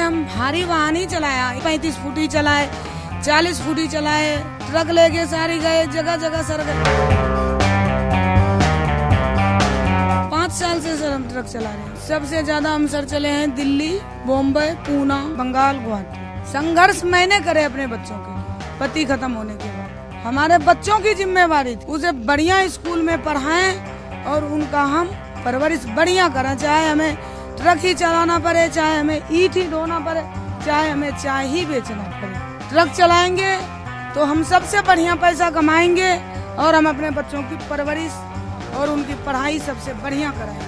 हम भारी वाहन ही चलाया, 35 फुट ही चलाए, 40 फुट ही चलाए, ट्रक लेके सारी गए, जगह जगह सर गए। 5 साल से सर हम ट्रक चला रहे हैं। सबसे ज्यादा हम सर चले हैं दिल्ली, बॉम्बे, पूना, बंगाल, गुवाहाटी। संघर्ष मैंने करे अपने बच्चों के लिए, पति खत्म होने के बाद हमारे बच्चों की जिम्मेवारी थी उसे बढ़िया स्कूल में पढ़ाएं और उनका हम परवरिश बढ़िया करें, चाहे हमें ट्रक ही चलाना पड़े, चाहे हमें ईंट ही ढोना पड़े, चाहे हमें चाय ही बेचना पड़े। ट्रक चलाएंगे तो हम सबसे बढ़िया पैसा कमाएंगे और हम अपने बच्चों की परवरिश और उनकी पढ़ाई सबसे बढ़िया कराएंगे।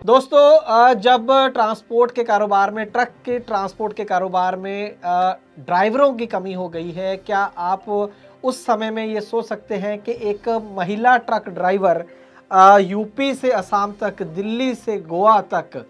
दोस्तों, जब ट्रांसपोर्ट के कारोबार में, ट्रक के ट्रांसपोर्ट के कारोबार में ड्राइवरों की कमी हो गई है, क्या आप उस समय में ये सोच सकते हैं कि एक महिला ट्रक ड्राइवर यूपी से असम तक, दिल्ली से गोवा तक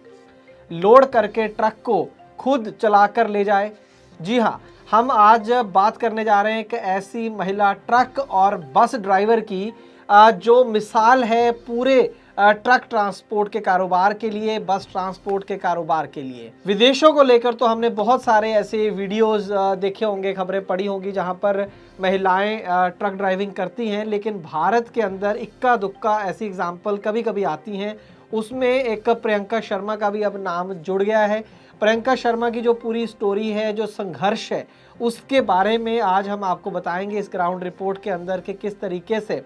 लोड करके ट्रक को खुद चलाकर ले जाए? जी हाँ, हम आज बात करने जा रहे हैं कि ऐसी महिला ट्रक और बस ड्राइवर की जो मिसाल है पूरे ट्रक ट्रांसपोर्ट के कारोबार के लिए, बस ट्रांसपोर्ट के कारोबार के लिए। विदेशों को लेकर तो हमने बहुत सारे ऐसे वीडियोस देखे होंगे, खबरें पढ़ी होंगी जहां पर महिलाएं ट्रक ड्राइविंग करती हैं, लेकिन भारत के अंदर इक्का दुक्का ऐसी एग्जाम्पल कभी कभी आती हैं। उसमें एक प्रियंका शर्मा का भी अब नाम जुड़ गया है। प्रियंका शर्मा की जो पूरी स्टोरी है, जो संघर्ष है, उसके बारे में आज हम आपको बताएंगे इस ग्राउंड रिपोर्ट के अंदर कि किस तरीके से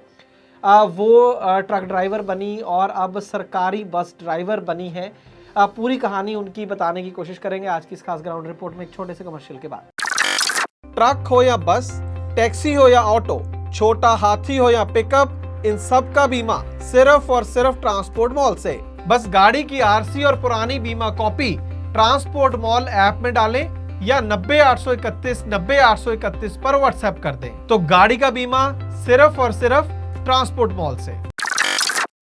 वो ट्रक ड्राइवर बनी और अब सरकारी बस ड्राइवर बनी है। पूरी कहानी उनकी बताने की कोशिश करेंगे आज की इस खास ग्राउंड रिपोर्ट में, एक छोटे से कमर्शियल के बाद। ट्रक हो या बस, टैक्सी हो या ऑटो, छोटा हाथी हो या पिकअप, इन सब का बीमा सिर्फ और सिर्फ ट्रांसपोर्ट मॉल से। बस गाड़ी की आरसी और पुरानी बीमा कॉपी ट्रांसपोर्ट मॉल ऐप में डालें या 90-831-90-831 पर व्हाट्सएप कर दें, तो गाड़ी का बीमा सिर्फ और सिर्फ ट्रांसपोर्ट मॉल से।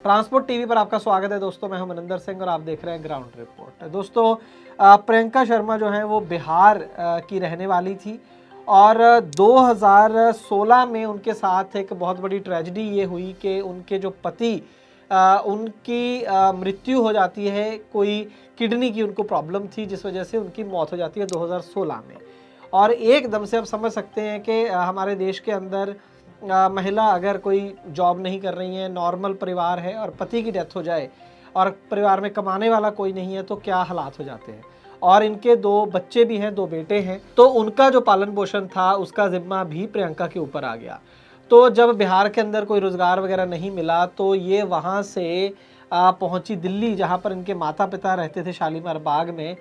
ट्रांसपोर्ट टीवी पर आपका स्वागत है दोस्तों, मैं हूं मनिंदर सिंह और आप देख रहे हैं ग्राउंड रिपोर्ट। दोस्तों, प्रियंका शर्मा जो है वो बिहार की रहने वाली थी और 2016 में उनके साथ एक बहुत बड़ी ट्रेजेडी ये हुई कि उनके जो पति उनकी मृत्यु हो जाती है। कोई किडनी की उनको प्रॉब्लम थी जिस वजह से उनकी मौत हो जाती है 2016 में। और एकदम से आप समझ सकते हैं कि हमारे देश के अंदर महिला अगर कोई जॉब नहीं कर रही है, नॉर्मल परिवार है और पति की डेथ हो जाए और परिवार में कमाने वाला कोई नहीं है तो क्या हालात हो जाते हैं। और इनके 2 बच्चे भी हैं, 2 बेटे हैं, तो उनका जो पालन पोषण था उसका जिम्मा भी प्रियंका के ऊपर आ गया। तो जब बिहार के अंदर कोई रोज़गार वगैरह नहीं मिला तो ये वहाँ से पहुँची दिल्ली, जहाँ पर इनके माता पिता रहते थे शालीमार बाग में।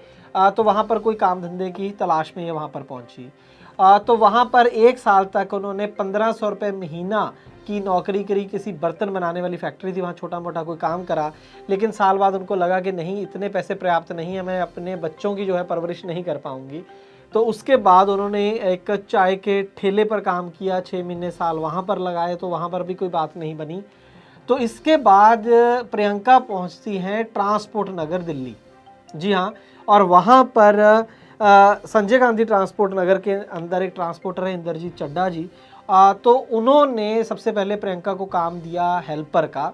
तो वहाँ पर कोई काम धंधे की तलाश में ये वहाँ पर पहुँची। तो वहाँ पर 1 साल तक उन्होंने 1500 रुपये महीना की नौकरी करी, किसी बर्तन बनाने वाली फैक्ट्री थी, वहाँ छोटा मोटा कोई काम करा। लेकिन साल बाद उनको लगा कि नहीं, इतने पैसे पर्याप्त नहीं है, मैं अपने बच्चों की जो है परवरिश नहीं कर पाऊँगी। तो उसके बाद उन्होंने एक चाय के ठेले पर काम किया, 6 महीने साल वहाँ पर लगाए, तो वहाँ पर भी कोई बात नहीं बनी। तो इसके बाद प्रियंका पहुँचती हैं ट्रांसपोर्ट नगर दिल्ली। जी हाँ, और वहाँ पर संजय गांधी ट्रांसपोर्ट नगर के अंदर एक ट्रांसपोर्टर है इंद्रजीत चड्ढा जी। तो उन्होंने सबसे पहले प्रियंका को काम दिया हेल्पर का,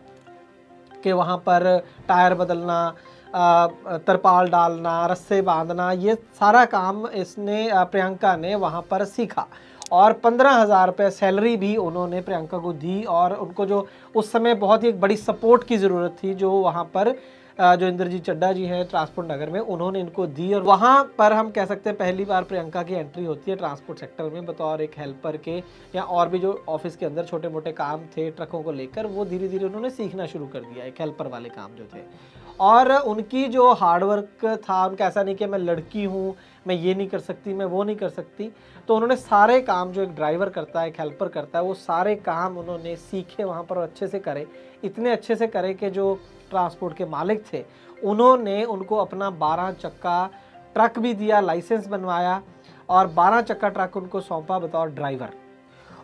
कि वहाँ पर टायर बदलना, तरपाल डालना, रस्से बांधना, ये सारा काम इसने प्रियंका ने वहाँ पर सीखा। और 15,000 रुपये सैलरी भी उन्होंने प्रियंका को दी। और उनको जो उस समय बहुत ही एक बड़ी सपोर्ट की ज़रूरत थी, जो वहाँ पर जो इंद्रजीत चड्ढा जी हैं ट्रांसपोर्ट नगर में, उन्होंने इनको दी। और वहाँ पर हम कह सकते हैं पहली बार प्रियंका की एंट्री होती है ट्रांसपोर्ट सेक्टर में बतौर एक हेल्पर के, या और भी जो ऑफिस के अंदर छोटे मोटे काम थे ट्रकों को लेकर, वो धीरे धीरे उन्होंने सीखना शुरू कर दिया, एक हेल्पर वाले काम जो थे। और उनकी जो हार्डवर्क था, उनका ऐसा नहीं कि मैं लड़की हूँ, मैं ये नहीं कर सकती, मैं वो नहीं कर सकती, तो उन्होंने सारे काम जो एक ड्राइवर करता है, एक हेल्पर करता है, वो सारे काम उन्होंने सीखे वहाँ पर और अच्छे से करे। इतने अच्छे से करे कि जो ट्रांसपोर्ट के मालिक थे उन्होंने उनको अपना 12 चक्का ट्रक भी दिया, लाइसेंस बनवाया और 12 चक्का ट्रक उनको सौंपा बतौर ड्राइवर।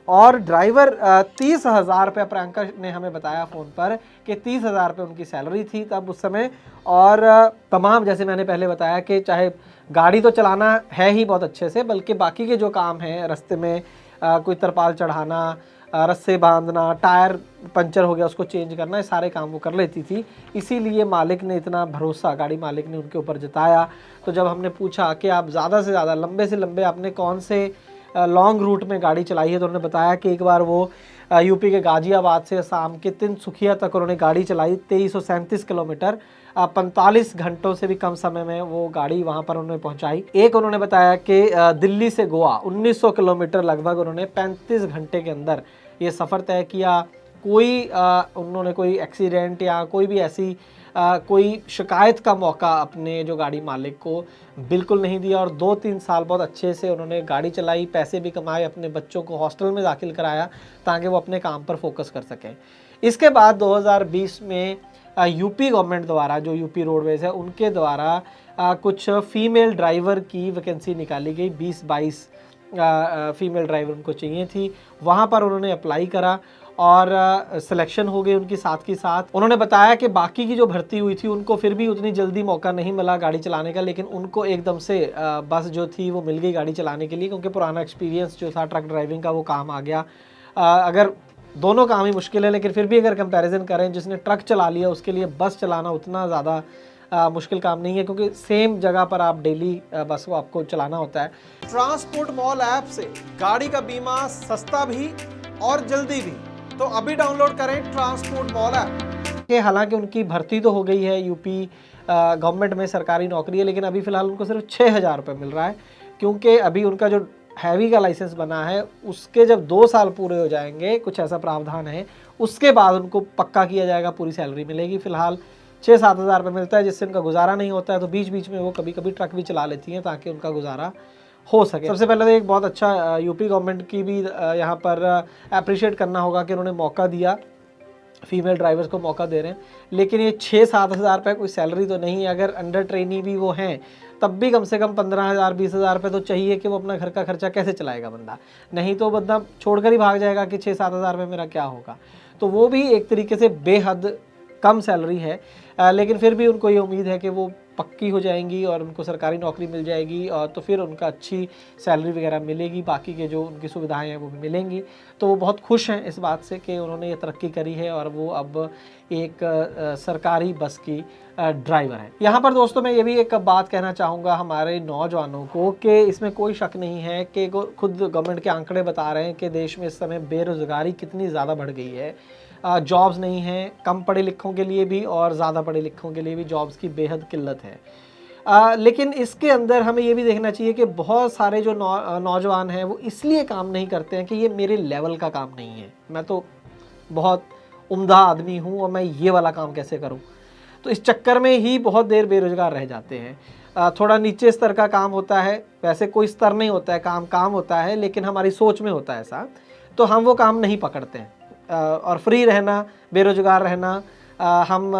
और ड्राइवर 30,000 रुपये, प्रियंका ने हमें बताया फ़ोन पर कि 30,000 रुपये उनकी सैलरी थी तब उस समय। और तमाम, जैसे मैंने पहले बताया कि चाहे गाड़ी तो चलाना है ही बहुत अच्छे से, बल्कि बाकी के जो काम हैं रास्ते में, कोई तरपाल चढ़ाना, रस्से बांधना, टायर पंचर हो गया उसको चेंज करना, ये सारे काम वो कर लेती थी। इसीलिए मालिक ने इतना भरोसा, गाड़ी मालिक ने उनके ऊपर जताया। तो जब हमने पूछा कि आप ज़्यादा से ज़्यादा लंबे से लंबे आपने कौन से लॉन्ग रूट में गाड़ी चलाई है, तो उन्होंने बताया कि एक बार वो यूपी के गाजियाबाद से शाम के तिनसुकिया तक उन्होंने गाड़ी चलाई, 2337 किलोमीटर, 45 घंटों से भी कम समय में वो गाड़ी वहाँ पर उन्होंने पहुँचाई। एक उन्होंने बताया कि दिल्ली से गोवा 1900 किलोमीटर लगभग उन्होंने 35 घंटे के अंदर ये सफ़र तय किया। कोई उन्होंने कोई एक्सीडेंट या कोई भी ऐसी कोई शिकायत का मौका अपने जो गाड़ी मालिक को बिल्कुल नहीं दिया, और 2-3 साल बहुत अच्छे से उन्होंने गाड़ी चलाई, पैसे भी कमाए, अपने बच्चों को हॉस्टल में दाखिल कराया ताकि वो अपने काम पर फोकस कर सकें। इसके बाद 2020 में यूपी गवर्नमेंट द्वारा, जो यूपी रोडवेज़ है उनके द्वारा कुछ फीमेल ड्राइवर की वैकेंसी निकाली गई, 20-22 फीमेल ड्राइवर उनको चाहिए थी। वहाँ पर उन्होंने अप्लाई करा और सिलेक्शन हो गई उनकी साथ के साथ। उन्होंने बताया कि बाकी की जो भर्ती हुई थी उनको फिर भी उतनी जल्दी मौका नहीं मिला गाड़ी चलाने का, लेकिन उनको एकदम से बस जो थी वो मिल गई गाड़ी चलाने के लिए, क्योंकि पुराना एक्सपीरियंस जो था ट्रक ड्राइविंग का वो काम आ गया। अगर दोनों काम ही मुश्किल है, लेकिन फिर भी अगर कंपैरिजन करें, जिसने ट्रक चला लिया उसके लिए बस चलाना उतना ज़्यादा मुश्किल काम नहीं है, क्योंकि सेम जगह पर आप डेली बस को आपको चलाना होता है। ट्रांसपोर्ट मॉल ऐप से गाड़ी का बीमा सस्ता भी और जल्दी भी, तो अभी डाउनलोड करें ट्रांसपोर्ट मॉल ऐप। हालांकि उनकी भर्ती तो हो गई है, यूपी गवर्नमेंट में सरकारी नौकरी है, लेकिन अभी फ़िलहाल उनको सिर्फ 6000 रुपये मिल रहा है, क्योंकि अभी उनका जो हैवी का लाइसेंस बना है उसके जब 2 साल पूरे हो जाएंगे, कुछ ऐसा प्रावधान है, उसके बाद उनको पक्का किया जाएगा, पूरी सैलरी मिलेगी। फ़िलहाल 6-7 हज़ार रुपये मिलता है, जिससे उनका गुजारा नहीं होता है, तो बीच बीच में वो कभी कभी ट्रक भी चला लेती हैं ताकि उनका गुजारा हो सके। सबसे पहले तो एक बहुत अच्छा यूपी गवर्नमेंट की भी यहाँ पर अप्रिशिएट करना होगा कि उन्होंने मौका दिया, फीमेल ड्राइवर्स को मौका दे रहे हैं। लेकिन ये 6-7 हज़ार रुपये कोई सैलरी तो नहीं है। अगर अंडर ट्रेनी भी वो हैं तब भी कम से कम 15,000-20,000 रुपये तो चाहिए कि वो अपना घर का खर्चा कैसे चलाएगा बंदा, नहीं तो बंदा छोड़कर ही भाग जाएगा कि 6-7 हज़ार रुपये मेरा क्या होगा। तो वो भी एक तरीके से बेहद कम सैलरी है, लेकिन फिर भी उनको ये उम्मीद है कि वो पक्की हो जाएंगी और उनको सरकारी नौकरी मिल जाएगी, और तो फिर उनका अच्छी सैलरी वगैरह मिलेगी, बाकी के जो उनकी सुविधाएं हैं वो भी मिलेंगी। तो वो बहुत खुश हैं इस बात से कि उन्होंने ये तरक्की करी है और वो अब एक सरकारी बस की ड्राइवर है। यहाँ पर दोस्तों मैं ये भी एक बात कहना चाहूँगा हमारे नौजवानों को कि इसमें कोई शक नहीं है कि खुद गवर्नमेंट के आंकड़े बता रहे हैं कि देश में इस समय बेरोज़गारी कितनी ज़्यादा बढ़ गई है। जॉब्स नहीं हैं, कम पढ़े लिखों के लिए भी और ज़्यादा पढ़े लिखों के लिए भी जॉब्स की बेहद किल्लत है। लेकिन इसके अंदर हमें ये भी देखना चाहिए कि बहुत सारे जो नौजवान हैं वो इसलिए काम नहीं करते हैं कि ये मेरे लेवल का काम नहीं है, मैं तो बहुत उम्दा आदमी हूँ और मैं ये वाला काम कैसे करूँ। तो इस चक्कर में ही बहुत देर बेरोज़गार रह जाते हैं। थोड़ा नीचे स्तर का काम होता है, वैसे कोई स्तर नहीं होता है, काम होता है, लेकिन हमारी सोच में होता है ऐसा, तो हम वो काम नहीं पकड़ते हैं और फ्री रहना, बेरोज़गार रहना हम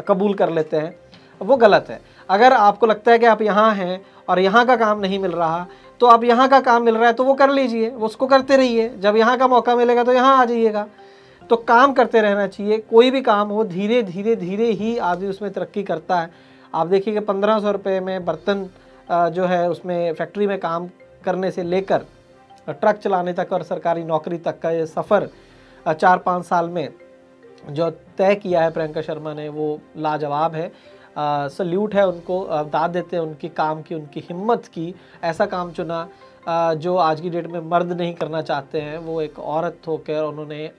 कबूल कर लेते हैं, वो गलत है। अगर आपको लगता है कि आप यहाँ हैं और यहाँ का काम नहीं मिल रहा, तो आप यहाँ का काम मिल रहा है तो वो कर लीजिए, वो उसको करते रहिए, जब यहाँ का मौका मिलेगा तो यहाँ आ जाइएगा। तो काम करते रहना चाहिए, कोई भी काम हो धीरे धीरे ही आदमी उसमें तरक्की करता है। आप देखिए कि 1500 रुपये में बर्तन जो है उसमें फैक्ट्री में काम करने से लेकर ट्रक चलाने तक और सरकारी नौकरी तक का ये सफ़र 4-5 साल में जो तय किया है प्रियंका शर्मा ने, वो लाजवाब है। सल्यूट है उनको, दाद देते हैं उनकी काम की, उनकी हिम्मत की। ऐसा काम चुना जो आज की डेट में मर्द नहीं करना चाहते हैं, वो एक औरत होकर उन्होंने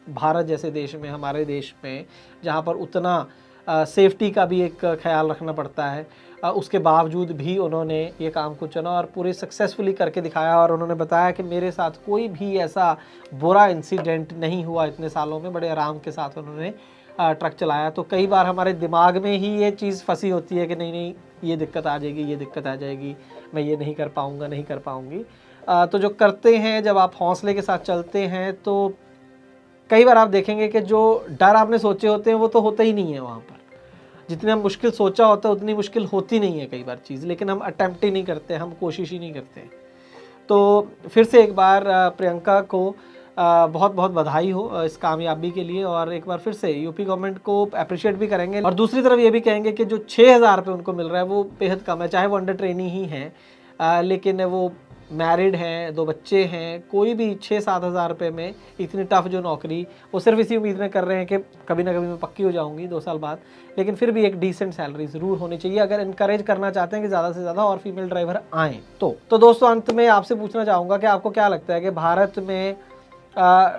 भारत जैसे देश में, हमारे देश में जहाँ पर उतना सेफ्टी का भी एक ख्याल रखना पड़ता है, उसके बावजूद भी उन्होंने ये काम को चुना और पूरे सक्सेसफुली करके दिखाया। और उन्होंने बताया कि मेरे साथ कोई भी ऐसा बुरा इंसिडेंट नहीं हुआ इतने सालों में, बड़े आराम के साथ उन्होंने ट्रक चलाया। तो कई बार हमारे दिमाग में ही ये चीज़ फंसी होती है कि नहीं ये दिक्कत आ जाएगी, ये दिक्कत आ जाएगी, मैं ये नहीं कर पाऊँगा, नहीं कर पाऊँगी। तो जो करते हैं, जब आप हौसले के साथ चलते हैं, तो कई बार आप देखेंगे कि जो डर आपने सोचे होते हैं वो तो होता ही नहीं है वहाँ पर। जितनी हम मुश्किल सोचा होता है उतनी मुश्किल होती नहीं है कई बार चीज़, लेकिन हम अटेम्प्ट ही नहीं करते, हम कोशिश ही नहीं करते। तो फिर से एक बार प्रियंका को बहुत बहुत बधाई हो इस कामयाबी के लिए, और एक बार फिर से यूपी गवर्नमेंट को अप्रिशिएट भी करेंगे। और दूसरी तरफ ये भी कहेंगे कि जो 6000 रुपये उनको मिल रहा है वो बेहद कम है, चाहे वो अंडर ट्रेनी ही हैं, लेकिन वो मैरिड हैं, 2 बच्चे हैं, कोई भी 6-7 हज़ार रुपये में इतनी टफ जो नौकरी, वो सिर्फ इसी उम्मीद में कर रहे हैं कि कभी ना कभी मैं पक्की हो जाऊंगी 2 साल बाद, लेकिन फिर भी एक डिसेंट सैलरी ज़रूर होनी चाहिए अगर इनकरेज करना चाहते हैं कि ज़्यादा से ज़्यादा और फीमेल ड्राइवर आएँ। तो दोस्तों अंत में आपसे पूछना चाहूँगा कि आपको क्या लगता है कि भारत में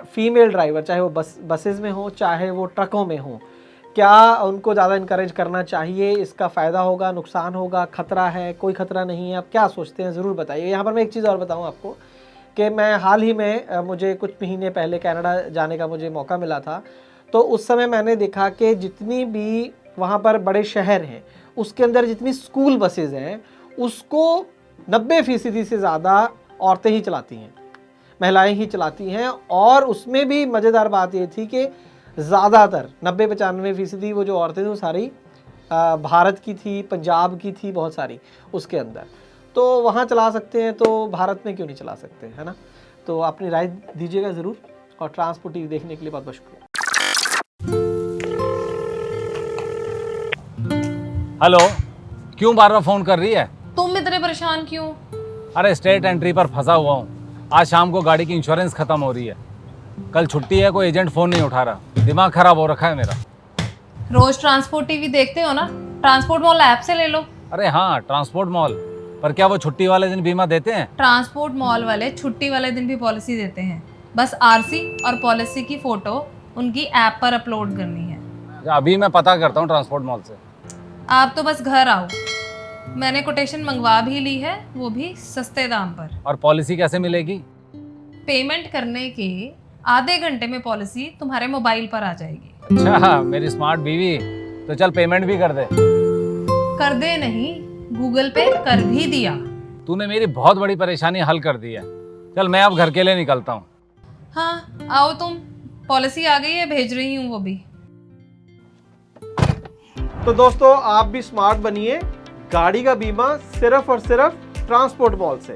फीमेल ड्राइवर, चाहे वो बसेज़ में हो चाहे वो ट्रकों में हो, क्या उनको ज़्यादा इनकरेज करना चाहिए? इसका फ़ायदा होगा, नुकसान होगा, खतरा है, कोई खतरा नहीं है? आप क्या सोचते हैं, ज़रूर बताइए। यहाँ पर मैं एक चीज़ और बताऊँ आपको कि मैं हाल ही में मुझे कुछ महीने पहले कनाडा जाने का मुझे मौका मिला था, तो उस समय मैंने देखा कि जितनी भी वहाँ पर बड़े शहर हैं उसके अंदर जितनी स्कूल बसेज़ हैं उसको 90% से ज़्यादा औरतें ही चलाती हैं, महिलाएं ही चलाती हैं। और उसमें भी मज़ेदार बात ये थी कि ज़्यादातर 90-95% वो जो औरतें थी वो सारी भारत की थी, पंजाब की थी, बहुत सारी उसके अंदर। तो वहाँ चला सकते हैं तो भारत में क्यों नहीं चला सकते, है ना? तो अपनी राय दीजिएगा ज़रूर, और ट्रांसपोर्ट टीवी देखने के लिए बहुत बहुत शुक्रिया। हेलो, क्यों बार बार फोन कर रही है? तुम इतने परेशान क्यों? अरे स्टेट एंट्री पर फंसा हुआ हूँ। आज शाम को गाड़ी की इंश्योरेंस खत्म हो रही है, कल छुट्टी है, कोई एजेंट फोन नहीं उठा रहा, दिमाग खराब हो रखा है मेरा। रोज ट्रांसपोर्ट टीवी देखते हो ना, ट्रांसपोर्ट मॉल ऐप से ले लो। अरे हाँ, ट्रांसपोर्ट मॉल, पर क्या वो छुट्टी वाले दिन बीमा देते हैं? ट्रांसपोर्ट मॉल वाले छुट्टी वाले दिन भी पॉलिसी देते हैं, बस आरसी और पॉलिसी की फोटो उनकी ऐप पर अपलोड करनी है। अभी मैं पता करता हूँ ट्रांसपोर्ट मॉल से। आप तो बस घर आओ, मैंने कोटेशन मंगवा भी ली है, वो भी सस्ते दाम पर। और पॉलिसी कैसे मिलेगी? पेमेंट करने के आधे घंटे में पॉलिसी तुम्हारे मोबाइल पर आ जाएगी। अच्छा, मेरी स्मार्ट बीवी, तो चल पेमेंट भी कर दे। कर दे नहीं, गूगल पे कर भी दिया। तूने मेरी बहुत बड़ी परेशानी हल कर दी है। चल मैं अब घर के लिए निकलता हूँ। हाँ आओ तुम, पॉलिसी आ गई है, भेज रही हूँ वो भी। तो दोस्तों आप भी स्मार्ट बनिए, गाड़ी का बीमा सिर्फ और सिर्फ ट्रांसपोर्ट मॉल से।